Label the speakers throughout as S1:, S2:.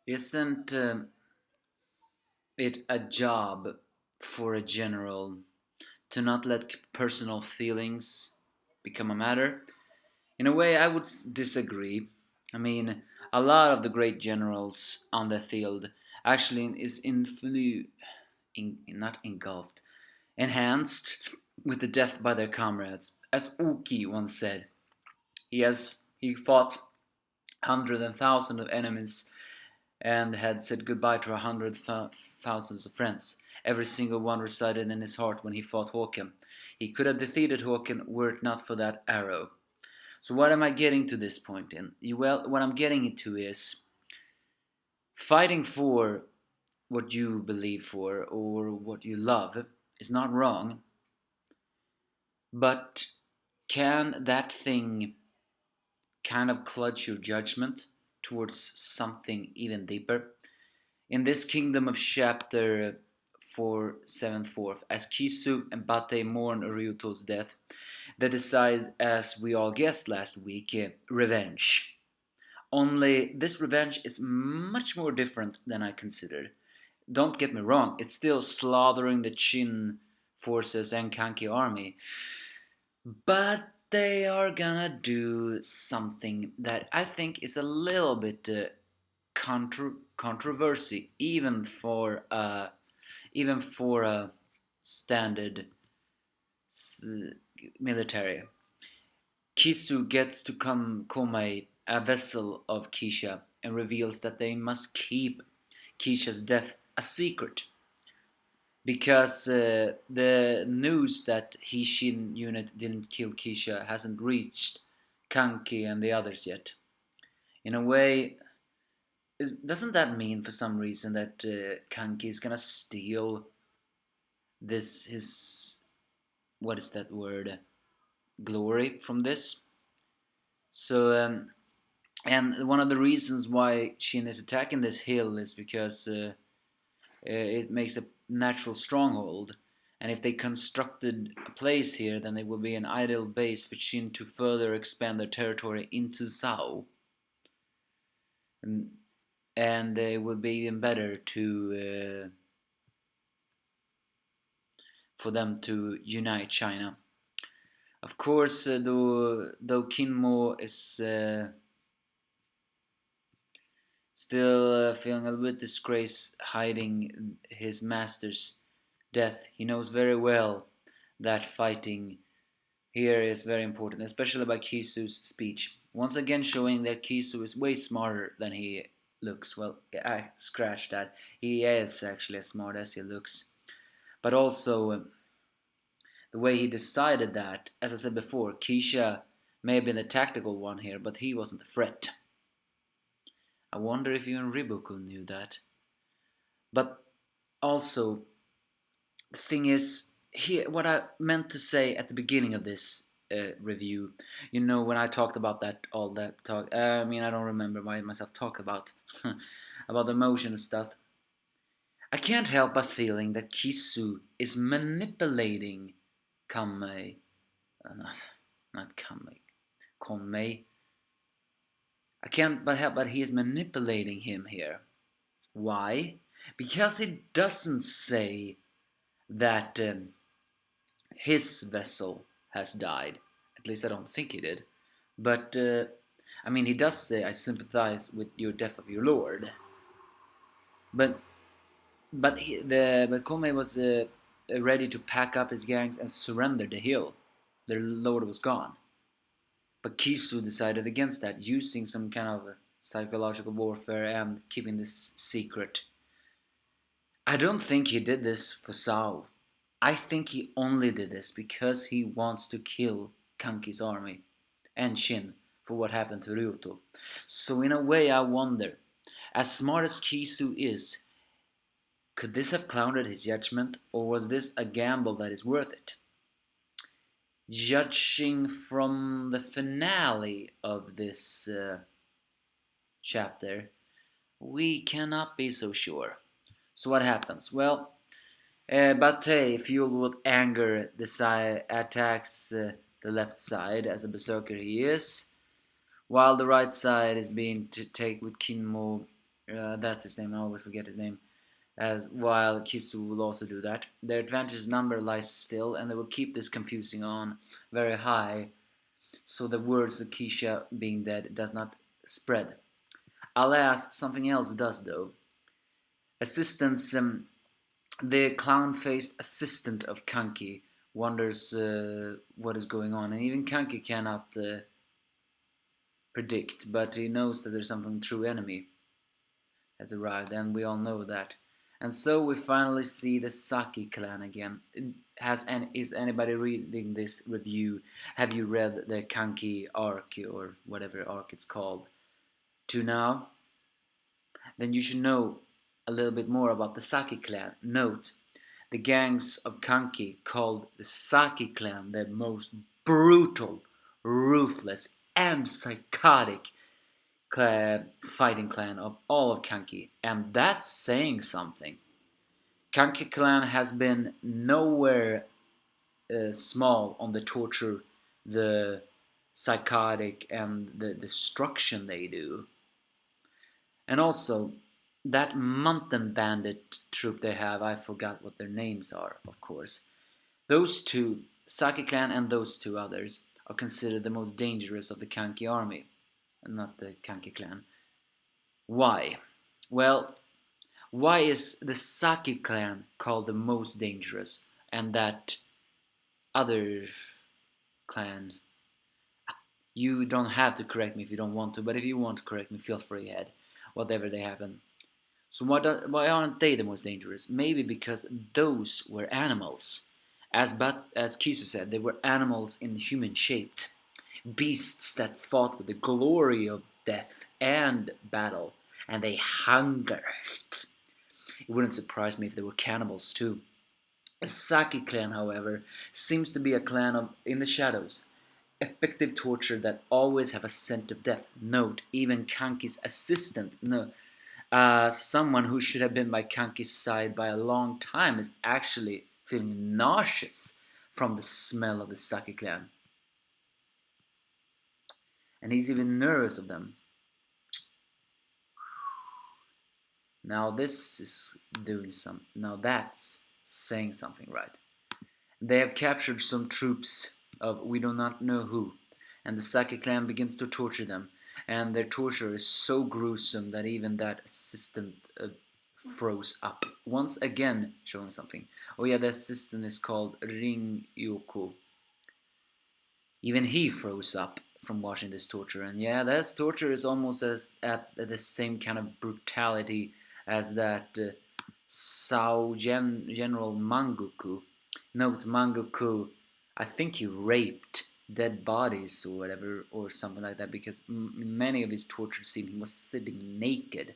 S1: Isn't it a job for a general to not let personal feelings become a matter? In a way, I would disagree. I mean, a lot of the great generals on the field actually is not engulfed, enhanced with the death by their comrades. As Uki once said, he fought hundreds and thousands of enemies and had said goodbye to thousands of friends. Every single one resided in his heart when he fought Håkan. He could have defeated Håkan were it not for that arrow. So what am I getting to this point in? Well, what I'm getting into is fighting for what you believe for or what you love is not wrong, but can that thing kind of clutch your judgment towards something even deeper? In this Kingdom of Chapter 4, 7 4th, as Kisu and Bate mourn Ryuto's death, they decide, as we all guessed last week, revenge. Only this revenge is much more different than I considered. Don't get me wrong, it's still slaughtering the Chin forces and Kanki army, but they are gonna do something that I think is a little bit controversy, even for a standard military. Kisu gets to Komei, a vessel of Kisha, and reveals that they must keep Kisha's death a secret because the news that Hishin unit didn't kill Kisha hasn't reached Kanki and the others yet. In a way, doesn't that mean for some reason that Kanki is gonna steal this his what is that word, glory from this? So and one of the reasons why Shin is attacking this hill is because it makes a natural stronghold, and if they constructed a place here, then it would be an ideal base for Shin to further expand their territory into Zhao, and, and it would be even better to for them to unite China. Of course, though Kinmo is still feeling a little bit disgraced hiding his master's death, he knows very well that fighting here is very important, especially by Kisu's speech. Once again showing that Kisu is way smarter than he looks. Well, I scratched that. He is actually as smart as he looks. But also, the way he decided that, as I said before, Kisha may have been the tactical one here, but he wasn't the threat. I wonder if even Riboku knew that. But also, the thing is, here, what I meant to say at the beginning of this review, when I talked about all that talk, I mean, I don't remember why myself talk about about the emotion and stuff. I can't help but feeling that Kisu is manipulating Kamei, not Kamei, Konmei. I can't but help but he is manipulating him here. Why? Because he doesn't say that his vessel has died. At least I don't think he did. But I mean, he does say, "I sympathize with your death of your lord." But but Kome was ready to pack up his gangs and surrender the hill. Their lord was gone. But Kisu decided against that, using some kind of psychological warfare and keeping this secret. I don't think he did this for Zhao. I think he only did this because he wants to kill Kanki's army and Shin for what happened to Ryuto. So in a way I wonder, as smart as Kisu is, could this have clouded his judgment, or was this a gamble that is worth it? Judging from the finale of this chapter, we cannot be so sure. So what happens? Well, Bate, fueled with anger, attacks the left side as a berserker he is, while the right side is being taken with Kinmo That's his name. I always forget his name. As while Kisu will also do that. Their advantage number lies still, and they will keep this confusing on very high, so the words of Keisha being dead does not spread. Alas, something else does though. Assistants, the clown-faced assistant of Kanki wonders what is going on, and even Kanki cannot predict, but he knows that there's something true enemy has arrived, and we all know that. And so we finally see the Saki clan again. Is anybody reading this review? Have you read the Kanki arc or whatever arc it's called to now? Then you should know a little bit more about the Saki clan. Note, the gangs of Kanki called the Saki clan the most brutal, ruthless, and psychotic fighting clan of all of Kanki, and that's saying something. Kanki clan has been nowhere small on the torture, the psychotic, and the destruction they do. And also, that mountain bandit troop they have, I forgot what their names are, of course. Those two, Saki clan and those two others, are considered the most dangerous of the Kanki army, and not the Kanki clan. Why? Well, why is the Saki clan called the most dangerous and that other clan? You don't have to correct me if you don't want to, but if you want to correct me, feel free ahead, whatever they happen. So why aren't they the most dangerous? Maybe because those were animals. As Kisu said, they were animals in human shaped. Beasts that fought with the glory of death and battle, and they hungered. It wouldn't surprise me if they were cannibals too. The Saki clan, however, seems to be a clan of in the shadows. Effective torture that always have a scent of death. Note, even Kanki's assistant, no, someone who should have been by Kanki's side by a long time, is actually feeling nauseous from the smell of the Saki clan. And he's even nervous of them. Now this is doing some. Now that's saying something, right? They have captured some troops of we do not know who, and the Saki clan begins to torture them. And their torture is so gruesome that even that assistant froze up. Once again, showing something. Oh yeah, the assistant is called Ring Yoko. Even he froze up from watching this torture, and yeah, this torture is almost at the same kind of brutality as that General Mangoku. Note Mangoku, I think he raped dead bodies or whatever, or something like that, because in many of his torture scenes he was sitting naked,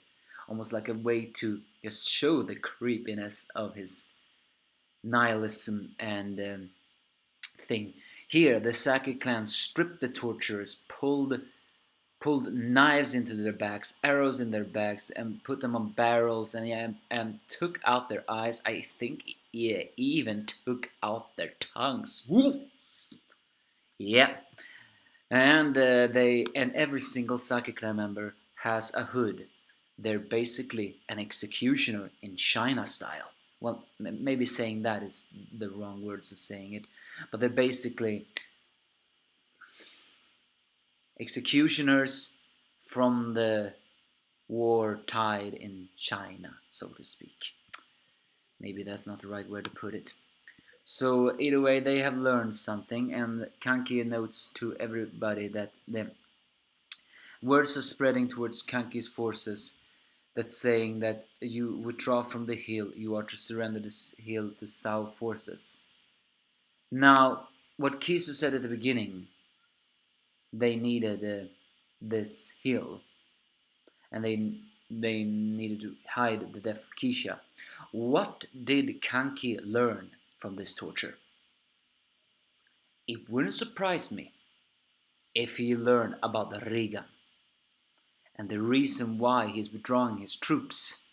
S1: almost like a way to just show the creepiness of his nihilism and thing. Here, the Saki clan stripped the torturers, pulled knives into their backs, arrows in their backs, and put them on barrels, and took out their eyes. I think, yeah, even took out their tongues. Woo! Yeah, and every single Saki clan member has a hood. They're basically an executioner in China style. Well, maybe saying that is the wrong words of saying it, but they're basically executioners from the war tide in China, so to speak. Maybe that's not the right way to put it. So either way, they have learned something, and Kanki notes to everybody that the words are spreading towards Kanki's forces that's saying that you withdraw from the hill, you are to surrender this hill to Zhao forces. Now, what Kisu said at the beginning, they needed this hill, and they needed to hide the death of Keisha. What did Kanki learn from this torture? It wouldn't surprise me if he learned about the Rigan, and the reason why he's withdrawing his troops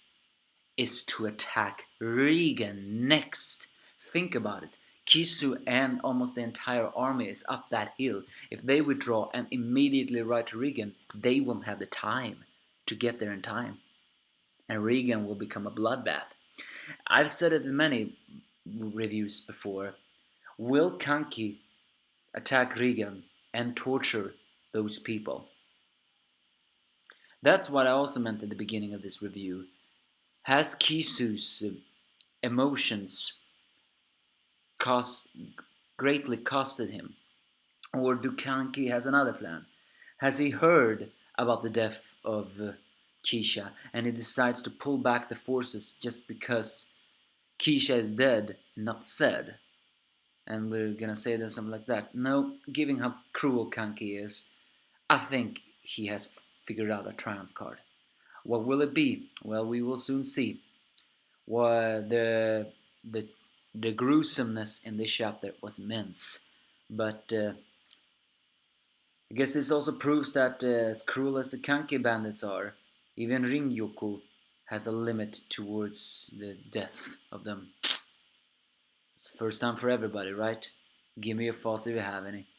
S1: is to attack Regan next. Think about it. Kisu and almost the entire army is up that hill. If they withdraw and immediately ride to Regan, they won't have the time to get there in time. and Regan will become a bloodbath. I've said it in many reviews before. Will Kanki attack Regan and torture those people? That's what I also meant at the beginning of this review. Has Kisu's emotions cost greatly costed him? Or do Kanki has another plan? Has he heard about the death of Keisha and he decides to pull back the forces just because Keisha is dead and not said? And we're gonna say that something like that. No, given how cruel Kanki is, I think he has figured out a triumph card. What will it be? Well, we will soon see. What the the gruesomeness in this chapter was immense, but I guess this also proves that as cruel as the Kanki bandits are, even Ringyoko has a limit towards the death of them. It's the first time for everybody, right? Give me your thoughts if you have any.